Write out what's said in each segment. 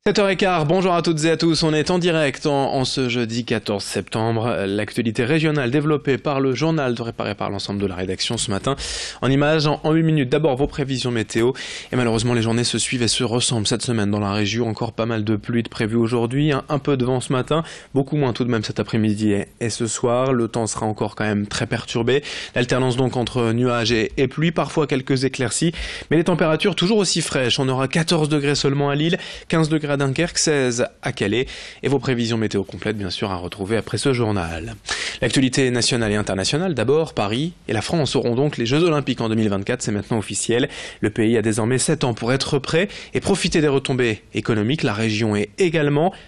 7h15, bonjour à toutes et à tous, on est en direct en ce jeudi 14 septembre. L'actualité régionale développée par le journal préparé par l'ensemble de la rédaction ce matin. En images, en 8 minutes, d'abord vos prévisions météo. Et malheureusement les journées se suivent et se ressemblent cette semaine dans la région. Encore pas mal de pluie de prévues aujourd'hui, un peu de vent ce matin, beaucoup moins tout de même cet après-midi et ce soir. Le temps sera encore quand même très perturbé. L'alternance donc entre nuages et pluie, parfois quelques éclaircies. Mais les températures toujours aussi fraîches. On aura 14 degrés seulement à Lille, 15 degrés à Dunkerque, 16 à Calais, et vos prévisions météo complètes bien sûr à retrouver après ce journal. L'actualité nationale et internationale d'abord, Paris et la France auront donc les Jeux Olympiques en 2024, c'est maintenant officiel. Le pays a désormais 7 ans pour être prêt et profiter des retombées économiques. La région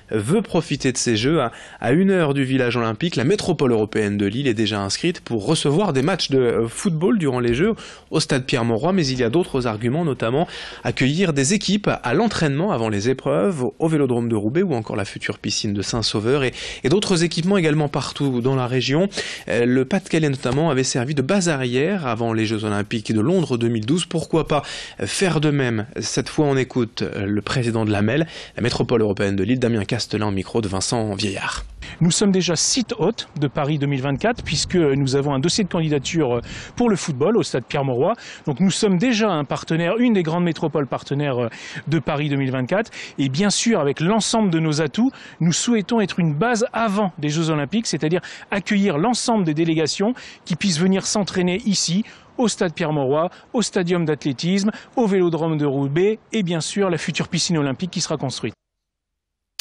veut profiter de ces Jeux. À 1 heure du village olympique, la métropole européenne de Lille est déjà inscrite pour recevoir des matchs de football durant les Jeux au stade Pierre-Mauroy, mais il y a d'autres arguments, notamment accueillir des équipes à l'entraînement avant les épreuves, au Vélodrome de Roubaix ou encore la future piscine de Saint-Sauveur et d'autres équipements également partout dans la région. Le Pas-de-Calais notamment avait servi de base arrière avant les Jeux Olympiques de Londres 2012. Pourquoi pas faire de même? Cette fois on écoute le président de l'AMEL, la métropole européenne de Lille, Damien Castelin, au micro de Vincent Vieillard. Nous sommes déjà site hôte de Paris 2024 puisque nous avons un dossier de candidature pour le football au stade Pierre-Mauroy. Donc nous sommes déjà un partenaire, une des grandes métropoles partenaires de Paris 2024. Et bien sûr, avec l'ensemble de nos atouts, nous souhaitons être une base avant des Jeux Olympiques, c'est-à-dire accueillir l'ensemble des délégations qui puissent venir s'entraîner ici, au stade Pierre-Mauroy, au stadium d'athlétisme, au Vélodrome de Roubaix et bien sûr la future piscine olympique qui sera construite.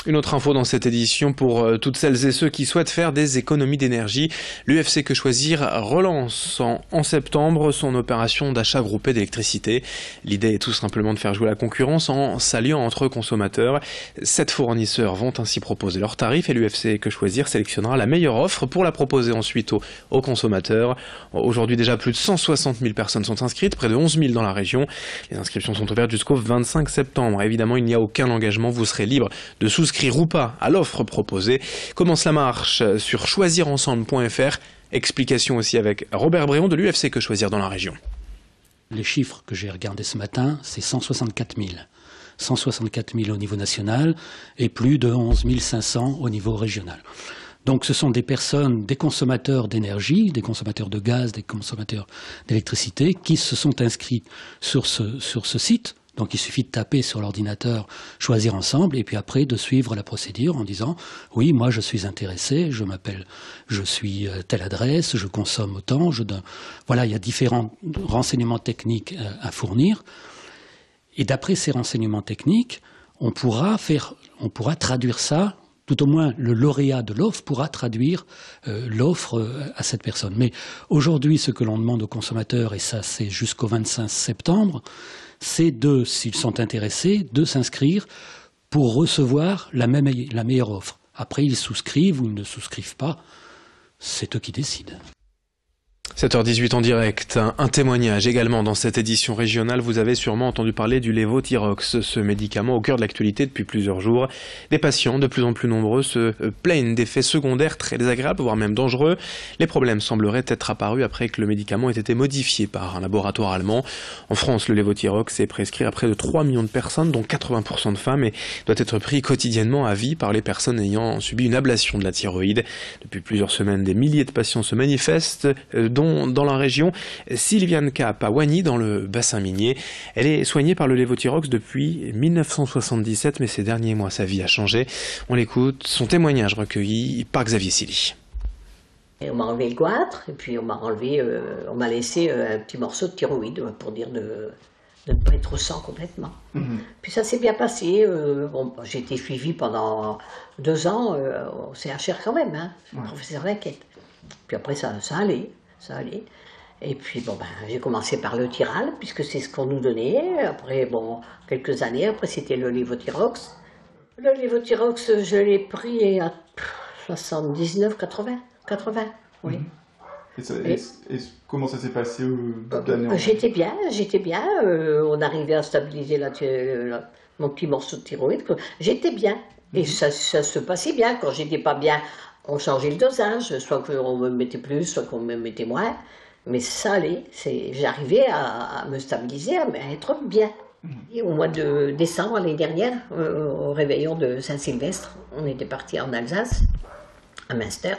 Une autre info dans cette édition pour toutes celles et ceux qui souhaitent faire des économies d'énergie. L'UFC Que Choisir relance en septembre son opération d'achat groupé d'électricité. L'idée est tout simplement de faire jouer la concurrence en s'alliant entre consommateurs. 7 fournisseurs vont ainsi proposer leurs tarifs et l'UFC Que Choisir sélectionnera la meilleure offre pour la proposer ensuite aux consommateurs. Aujourd'hui déjà plus de 160 000 personnes sont inscrites, près de 11 000 dans la région. Les inscriptions sont ouvertes jusqu'au 25 septembre. Évidemment, il n'y a aucun engagement, vous serez libre de souscrire ou pas à l'offre proposée. Comment cela marche sur choisirensemble.fr. Explication aussi avec Robert Bréon de l'UFC Que Choisir dans la région. Les chiffres que j'ai regardés ce matin, c'est 164 000. 164 000 au niveau national et plus de 11 500 au niveau régional. Donc ce sont des personnes, des consommateurs d'énergie, des consommateurs de gaz, des consommateurs d'électricité qui se sont inscrits sur ce site. Donc il suffit de taper sur l'ordinateur « Choisir ensemble » et puis après de suivre la procédure en disant « Oui, moi je suis intéressé, je suis telle adresse, je consomme autant, je donne... » Voilà, il y a différents renseignements techniques à fournir. Et d'après ces renseignements techniques, on pourra traduire ça, tout au moins le lauréat de l'offre pourra traduire l'offre à cette personne. Mais aujourd'hui, ce que l'on demande aux consommateurs, et ça c'est jusqu'au 25 septembre, c'est s'ils sont intéressés, de s'inscrire pour recevoir la meilleure offre. Après, ils souscrivent ou ils ne souscrivent pas, c'est eux qui décident. 7h18 en direct, un témoignage également dans cette édition régionale. Vous avez sûrement entendu parler du Levothyrox, ce médicament au cœur de l'actualité depuis plusieurs jours. Des patients de plus en plus nombreux se plaignent d'effets secondaires très désagréables, voire même dangereux. Les problèmes sembleraient être apparus après que le médicament ait été modifié par un laboratoire allemand. En France, le Levothyrox est prescrit à près de 3 millions de personnes, dont 80% de femmes, et doit être pris quotidiennement à vie par les personnes ayant subi une ablation de la thyroïde. Depuis plusieurs semaines, des milliers de patients se manifestent, dont dans la région. Sylviane Cap à Wagny, dans le bassin minier. Elle est soignée par le Levothyrox depuis 1977, mais ces derniers mois, sa vie a changé. On l'écoute, son témoignage recueilli par Xavier Silly. On m'a enlevé le goitre, et puis on m'a laissé un petit morceau de thyroïde pour dire de ne pas être au sang complètement. Puis ça s'est bien passé. J'ai été suivie pendant 2 ans au CHR quand même, hein, professeur d'enquête. Puis après ça allait. Et puis j'ai commencé par le Tyral, puisque c'est ce qu'on nous donnait. Après, quelques années, après c'était le Levothyrox. Le Levothyrox, je l'ai pris à 79, 80, oui. Et comment ça s'est passé d'année en année? J'étais bien. On arrivait à stabiliser mon petit morceau de thyroïde. J'étais bien. Et ça se passait bien. Quand j'étais pas bien, on changeait le dosage, soit qu'on me mettait plus, soit qu'on me mettait moins. Mais ça allait, j'arrivais à me stabiliser, à être bien. Et au mois de décembre l'année dernière, au réveillon de Saint-Sylvestre, on était parti en Alsace, à Münster.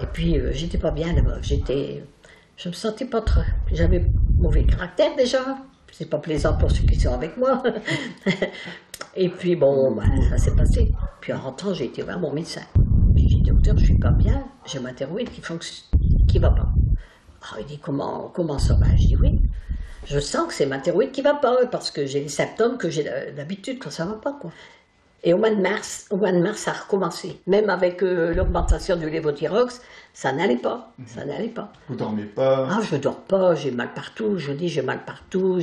Et puis j'étais pas bien là-bas. Je me sentais pas très. J'avais mauvais caractère déjà. C'est pas plaisant pour ceux qui sont avec moi. Et puis bon, ça s'est passé. Puis en rentrant, j'ai été voir mon médecin. J'ai dit, docteur, je suis pas bien. J'ai ma thyroïde qui va pas. Alors, il dit, comment ça va? Je dis oui. Je sens que c'est ma thyroïde qui va pas, parce que j'ai les symptômes que j'ai d'habitude quand ça va pas, quoi. Et au mois de mars, ça a recommencé. Même avec l'augmentation du lévothyrox, ça n'allait pas. Ça n'allait pas. Vous dormez pas? Ah, je dors pas, j'ai mal partout. Je dis, j'ai mal partout.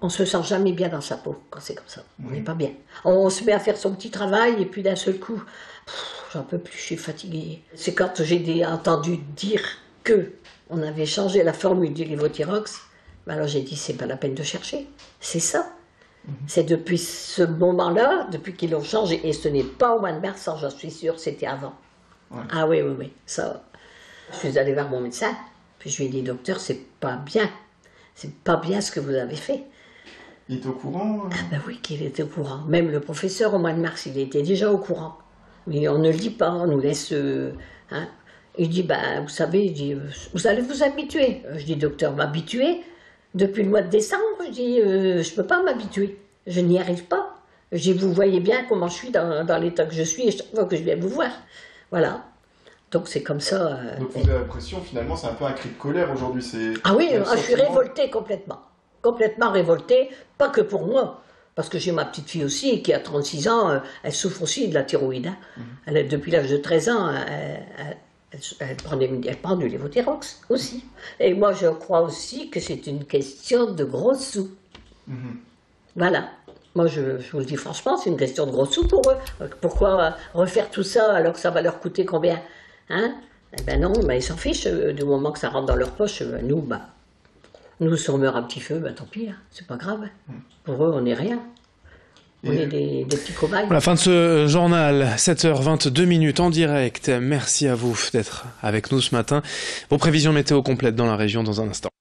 On se sent jamais bien dans sa peau quand c'est comme ça. On n'est pas bien. On se met à faire son petit travail et puis d'un seul coup, j'en peux plus, je suis fatiguée. C'est quand j'ai entendu dire que on avait changé la formule du lévothyrox. Alors j'ai dit, c'est pas la peine de chercher. C'est ça. C'est depuis ce moment-là, depuis qu'ils l'ont changé, et ce n'est pas au mois de mars, j'en suis sûre, c'était avant. Ouais. Ah oui, ça. Je suis allée voir mon médecin, puis je lui ai dit, docteur, c'est pas bien ce que vous avez fait. Il est au courant? Ah ben oui, qu'il était au courant. Même le professeur au mois de mars, il était déjà au courant. Mais on ne le dit pas, on nous laisse... hein. Il dit, vous savez, il dit, vous allez vous habituer. Je dis, docteur, m'habituer? Depuis le mois de décembre, je dis, je peux pas m'habituer. Je n'y arrive pas. Je dis, vous voyez bien comment je suis dans l'état que je suis, et chaque fois que je viens vous voir. Voilà. Donc c'est comme ça. Donc vous avez l'impression, finalement, c'est un peu un cri de colère aujourd'hui. Ah oui, je suis révoltée complètement. Complètement révoltée, pas que pour moi. Parce que j'ai ma petite fille aussi, qui a 36 ans, elle souffre aussi de la thyroïde. Hein. Depuis l'âge de 13 ans, elle prend du lévothyrox aussi. Et moi, je crois aussi que c'est une question de gros sous. Voilà. Moi, je vous le dis franchement, c'est une question de gros sous pour eux. Pourquoi refaire tout ça alors que ça va leur coûter combien? Hein? Eh ben non, ils s'en fichent. Du moment que ça rentre dans leur poche, nous, si on meurt un petit feu, tant pis, hein, c'est pas grave. Pour eux, on n'est rien. On est des petits cobayes. La fin de ce journal, 7h22 en direct. Merci à vous d'être avec nous ce matin. Vos prévisions météo complètes dans la région dans un instant.